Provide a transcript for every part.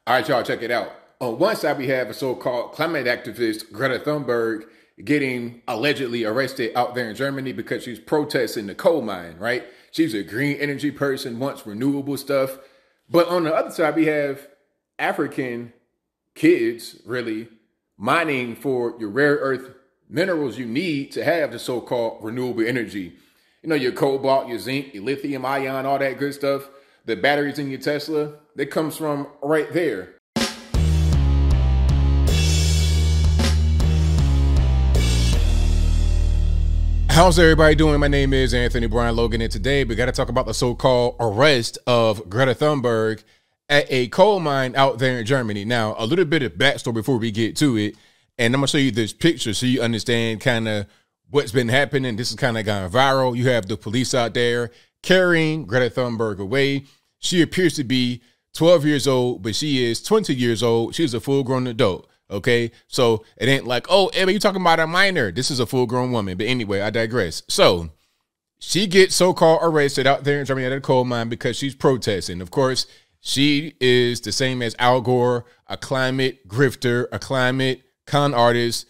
All right, y'all, check it out. On one side, we have a so-called climate activist, Greta Thunberg, getting allegedly arrested out there in Germany because she's protesting the coal mine, right? She's a green energy person, wants renewable stuff. But on the other side, we have African kids, really, mining for your rare earth minerals you need to have the so-called renewable energy. You know, your cobalt, your zinc, your lithium ion, all that good stuff. The batteries in your Tesla, that comes from right there. How's everybody doing? My name is Anthony Brian Logan, and today we got to talk about the so-called arrest of Greta Thunberg at a coal mine out there in Germany. Now, a little bit of backstory before we get to it, and I'm going to show you this picture so you understand kind of what's been happening. This is kind of gone viral. You have the police out there carrying Greta Thunberg away. She appears to be 12 years old, but she is 20 years old. She's a full-grown adult. Okay, so it ain't like, oh, Emma, you talking about a minor. This is a full-grown woman. But anyway, I digress. So she gets so-called arrested out there in Germany at a coal mine because she's protesting. Of course, she is the same as Al Gore, a climate grifter, a climate con artist,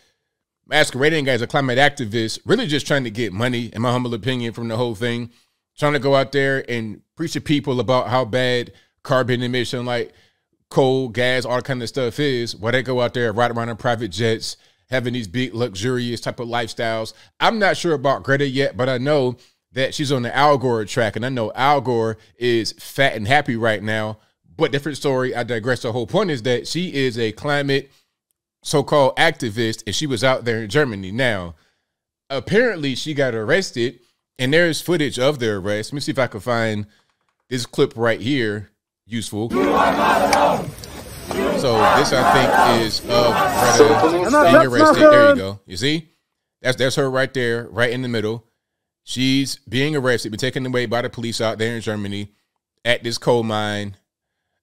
masquerading as a climate activist, really just trying to get money, in my humble opinion, from the whole thing. Trying to go out there and preach to people about how bad carbon emission, like coal, gas, all that kind of stuff is, while they go out there, ride around in private jets, having these big, luxurious type of lifestyles. I'm not sure about Greta yet, but I know that she's on the Al Gore track, and I know Al Gore is fat and happy right now, but different story. I digress. The whole point is that she is a climate so-called activist, and she was out there in Germany. Now, apparently she got arrested, and there's footage of the arrest. Let me see if I can find this clip right here useful. So this, I think, is of Greta being arrested. There you go. You see? That's her right there, right in the middle. She's being arrested, been taken away by the police out there in Germany at this coal mine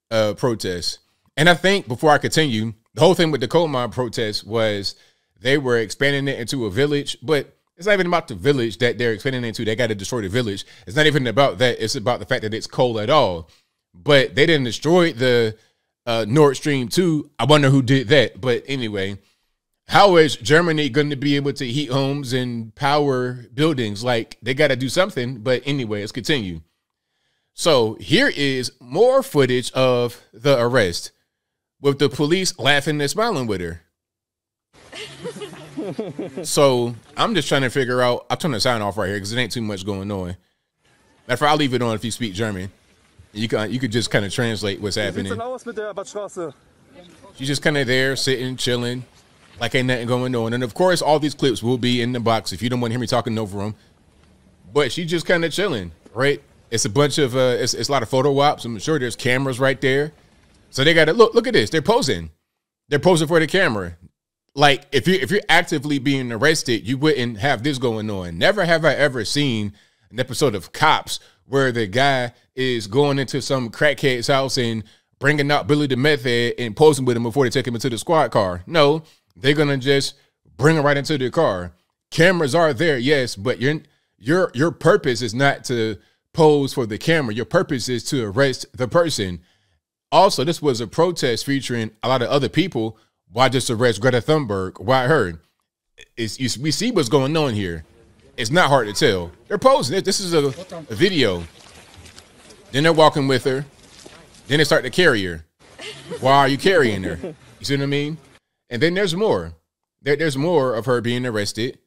protest. And I think, before I continue, the whole thing with the coal mine protest was they were expanding it into a village, but it's not even about the village that they're expanding into. They got to destroy the village. It's not even about that. It's about the fact that it's coal at all. But they didn't destroy the Nord Stream 2. I wonder who did that. But anyway, how is Germany going to be able to heat homes and power buildings? Like, they got to do something. But anyway, let's continue. So here is more footage of the arrest with the police laughing and smiling with her. So I'm just trying to figure out. I'll turn the sound off right here because it ain't too much going on. Therefore, I'll leave it on if you speak German. You could just kind of translate what's happening. She's just kind of there, sitting, chilling, like ain't nothing going on. And of course, all these clips will be in the box if you don't want to hear me talking over them. But she's just kind of chilling, right? It's a bunch of it's a lot of photo ops. I'm sure there's cameras right there. So they got to look at this. They're posing. They're posing for the camera. Like, if you're actively being arrested, you wouldn't have this going on. Never have I ever seen an episode of Cops where the guy is going into some crackhead's house and bringing out Billy the meth head and posing with him before they take him into the squad car. No, they're gonna just bring him right into the car. Cameras are there, yes, but your purpose is not to pose for the camera. Your purpose is to arrest the person. Also, this was a protest featuring a lot of other people. Why just arrest Greta Thunberg? Why her? We see what's going on here. It's not hard to tell. They're posing. This is a video. Then they're walking with her. Then they start to carry her. Why are you carrying her? You see what I mean? And then there's more. There's more of her being arrested.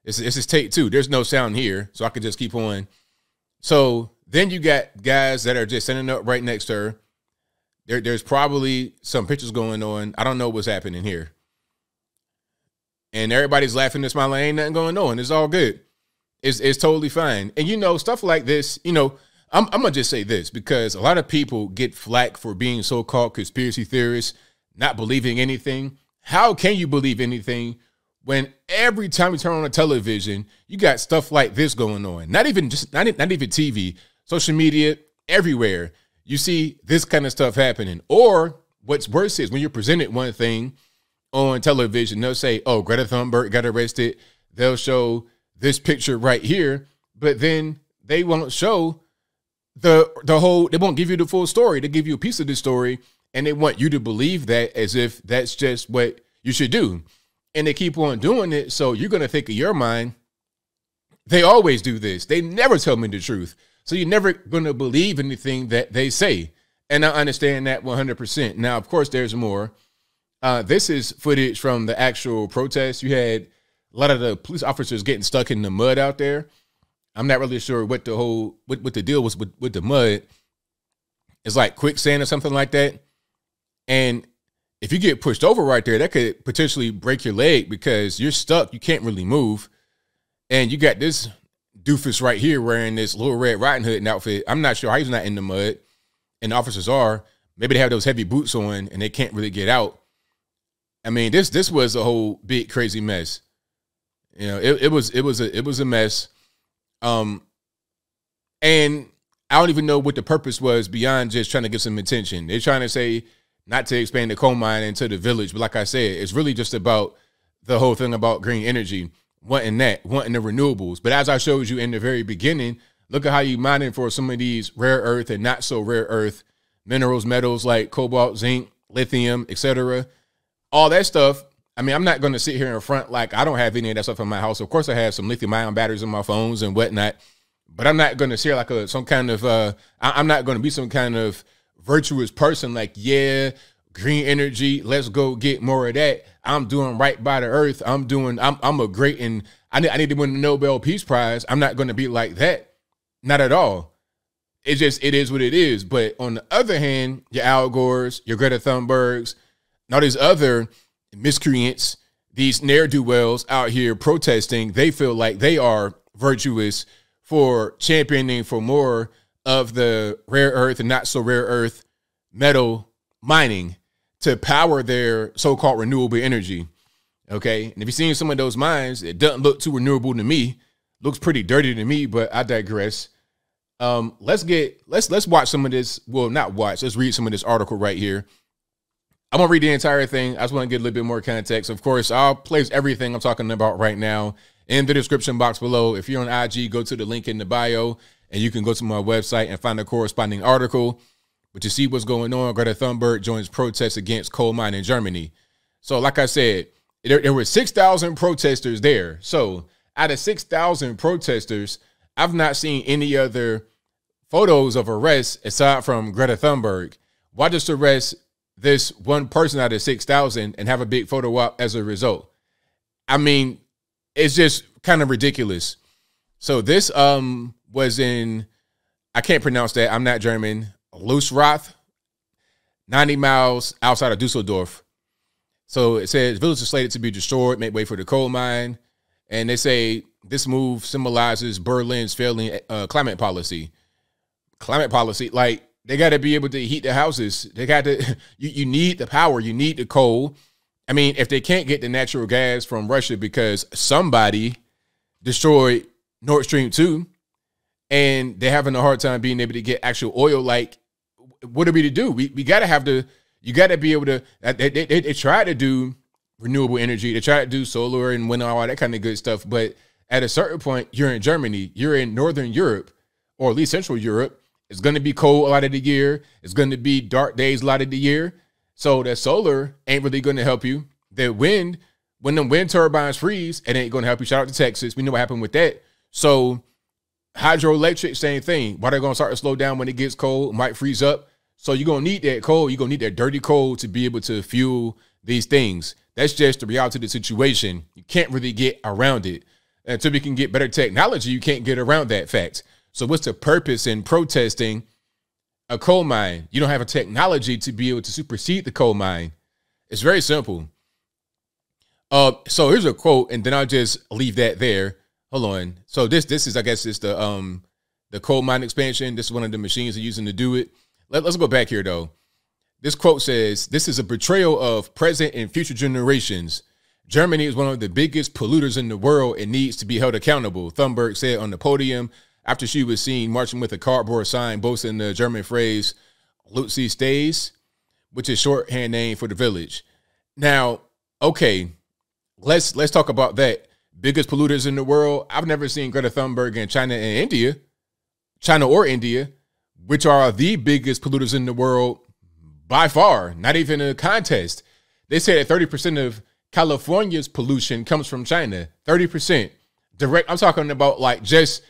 This is take two. There's no sound here, so I could just keep on. So then you got guys that are just standing up right next to her. There's probably some pictures going on. I don't know what's happening here. And everybody's laughing and smiling. Ain't nothing going on. It's all good. It's totally fine. And, you know, stuff like this, you know, I'm going to just say this because a lot of people get flack for being so-called conspiracy theorists, not believing anything. How can you believe anything when every time you turn on the television, you got stuff like this going on? Not even TV, social media, everywhere. You see this kind of stuff happening. Or what's worse is when you're presented one thing on television, they'll say, oh, Greta Thunberg got arrested. They'll show this picture right here, but then they won't show the whole, they won't give you the full story. They give you a piece of the story, And they want you to believe that as if that's just what you should do. And they keep on doing it. So you're going to think in your mind, they always do this. They never tell me the truth. So you're never going to believe anything that they say. And I understand that 100%. Now, of course, there's more. This is footage from the actual protest. You had a lot of the police officers getting stuck in the mud out there. I'm not really sure what the deal was with the mud. It's like quicksand or something like that. And if you get pushed over right there, that could potentially break your leg because you're stuck. You can't really move. And you got this doofus right here wearing this Little Red Riding Hood outfit. I'm not sure how he's not in the mud. And the officers are. Maybe they have those heavy boots on and they can't really get out. I mean, this was a whole big crazy mess. You know, it was a mess. And I don't even know what the purpose was beyond just trying to get some attention. They're trying to say not to expand the coal mine into the village. But like I said, it's really just about the whole thing about green energy, wanting the renewables. But as I showed you in the very beginning, look at how you mining for some of these rare earth and not so rare earth minerals, metals like cobalt, zinc, lithium, etc. All that stuff. I mean, I'm not going to sit here in front like I don't have any of that stuff in my house. Of course, I have some lithium-ion batteries in my phones and whatnot. But I'm not going to share like some kind of, I'm not going to be some kind of virtuous person like, yeah, green energy, let's go get more of that. I'm doing right by the earth. I'm a great, and I need to win the Nobel Peace Prize. I'm not going to be like that. Not at all. It is what it is. But on the other hand, your Al Gores, your Greta Thunbergs, and all these other miscreants, these ne'er-do-wells out here protesting, they feel like they are virtuous for championing for more of the rare earth and not so rare earth metal mining to power their so-called renewable energy. Okay. And if you've seen some of those mines, it doesn't look too renewable to me. Looks pretty dirty to me, but I digress. Let's watch some of this. Well, not watch. Let's read some of this article right here. I'm going to read the entire thing. I just want to get a little bit more context. Of course, I'll place everything I'm talking about right now in the description box below. If you're on IG, go to the link in the bio, and you can go to my website and find the corresponding article. But you see what's going on. Greta Thunberg joins protests against coal mine in Germany. So like I said, there were 6,000 protesters there. So out of 6,000 protesters, I've not seen any other photos of arrests aside from Greta Thunberg. Why just arrest this one person out of 6,000 and have a big photo op as a result? I mean, it's just kind of ridiculous. So this was in, I can't pronounce that. I'm not German. Lützerath, 90 miles outside of Dusseldorf. So it says village is slated to be destroyed, make way for the coal mine. And they say this move symbolizes Berlin's failing climate policy. Climate policy, like, they got to be able to heat the houses. They got to, you need the power. You need the coal. I mean, if they can't get the natural gas from Russia because somebody destroyed Nord Stream 2 and they're having a hard time being able to get actual oil, like, what are we to do? We got to have the, you got to be able to, they try to do renewable energy. They try to do solar and wind and all that kind of good stuff. But at a certain point, you're in Germany, you're in Northern Europe, or at least Central Europe. It's going to be cold a lot of the year. It's going to be dark days a lot of the year. So that solar ain't really going to help you. The wind, when the wind turbines freeze, it ain't going to help you. Shout out to Texas. We know what happened with that. So hydroelectric, same thing. Water going to start to slow down when it gets cold. It might freeze up. So you're going to need that coal. You're going to need that dirty coal to be able to fuel these things. That's just the reality of the situation. You can't really get around it. Until we can get better technology, you can't get around that fact. So what's the purpose in protesting a coal mine? You don't have a technology to be able to supersede the coal mine. It's very simple. So here's a quote, and then I'll just leave that there. Hold on. So this is, I guess, it's the coal mine expansion. This is one of the machines they're using to do it. Let's go back here, though. This quote says, "This is a betrayal of present and future generations. Germany is one of the biggest polluters in the world and needs to be held accountable," Thunberg said on the podium after she was seen marching with a cardboard sign boasting the German phrase "Lützi stays," which is shorthand name for the village. Now, okay, let's talk about that. Biggest polluters in the world. I've never seen Greta Thunberg in China or India, which are the biggest polluters in the world by far, not even a contest. They say that 30% of California's pollution comes from China. 30%. Direct. I'm talking about like just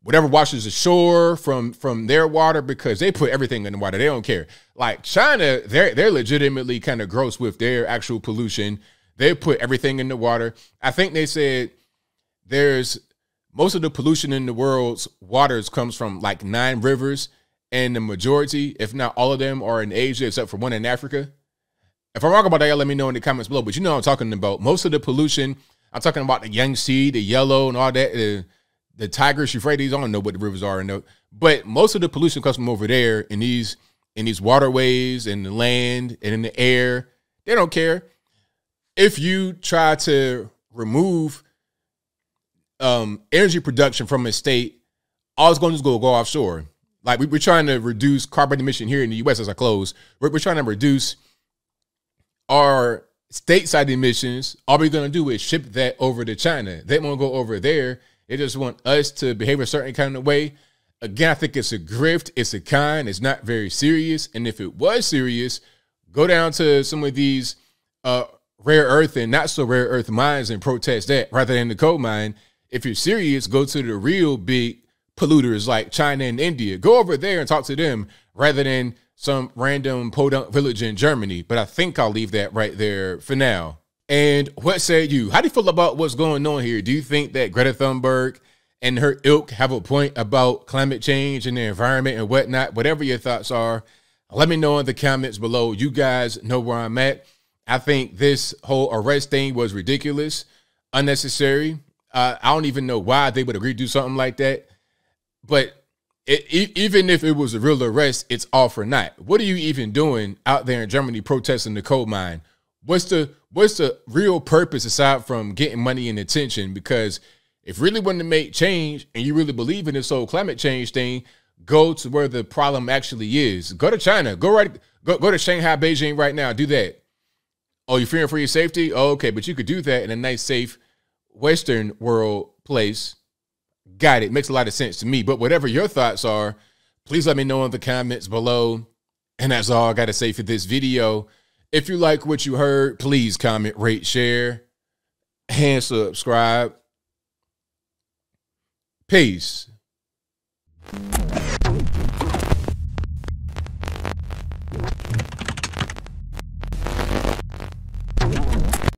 whatever washes ashore from their water, because they put everything in the water. They don't care. Like China, they're legitimately kind of gross with their actual pollution. They put everything in the water. I think they said there's most of the pollution in the world's waters comes from like 9 rivers, and the majority, if not all of them, are in Asia except for one in Africa. If I'm wrong about that, y'all let me know in the comments below. But you know what I'm talking about. Most of the pollution, I'm talking about the Yangtze, the Yellow, and all that. The Tigris, Euphrates, I don't know what the rivers are, but most of the pollution comes from over there in these waterways, in the land, and in the air. They don't care. If you try to remove energy production from a state, all it's going to do is go offshore. Like we're trying to reduce carbon emission here in the U.S. as I close. We're trying to reduce our stateside emissions. All we're going to do is ship that over to China. They won't go over there. They just want us to behave a certain kind of way. Again, I think it's a grift. It's a con. It's not very serious. And if it was serious, go down to some of these rare earth and not so rare earth mines and protest that rather than the coal mine. If you're serious, go to the real big polluters like China and India. Go over there and talk to them rather than some random podunk village in Germany. But I think I'll leave that right there for now. And what say you? How do you feel about what's going on here? Do you think that Greta Thunberg and her ilk have a point about climate change and the environment and whatnot? Whatever your thoughts are, let me know in the comments below. You guys know where I'm at. I think this whole arrest thing was ridiculous, unnecessary. I don't even know why they would agree to do something like that. But even if it was a real arrest, it's all for naught. What are you even doing out there in Germany protesting the coal mine? What's the real purpose aside from getting money and attention? Because if you really want to make change and you really believe in this whole climate change thing, go to where the problem actually is. Go to China. Go to Shanghai, Beijing right now. Do that. Oh, you're fearing for your safety? Oh, okay, but you could do that in a nice, safe Western world place. Got it. Makes a lot of sense to me. But whatever your thoughts are, please let me know in the comments below. And that's all I got to say for this video. If you like what you heard, please comment, rate, share, and subscribe. Peace.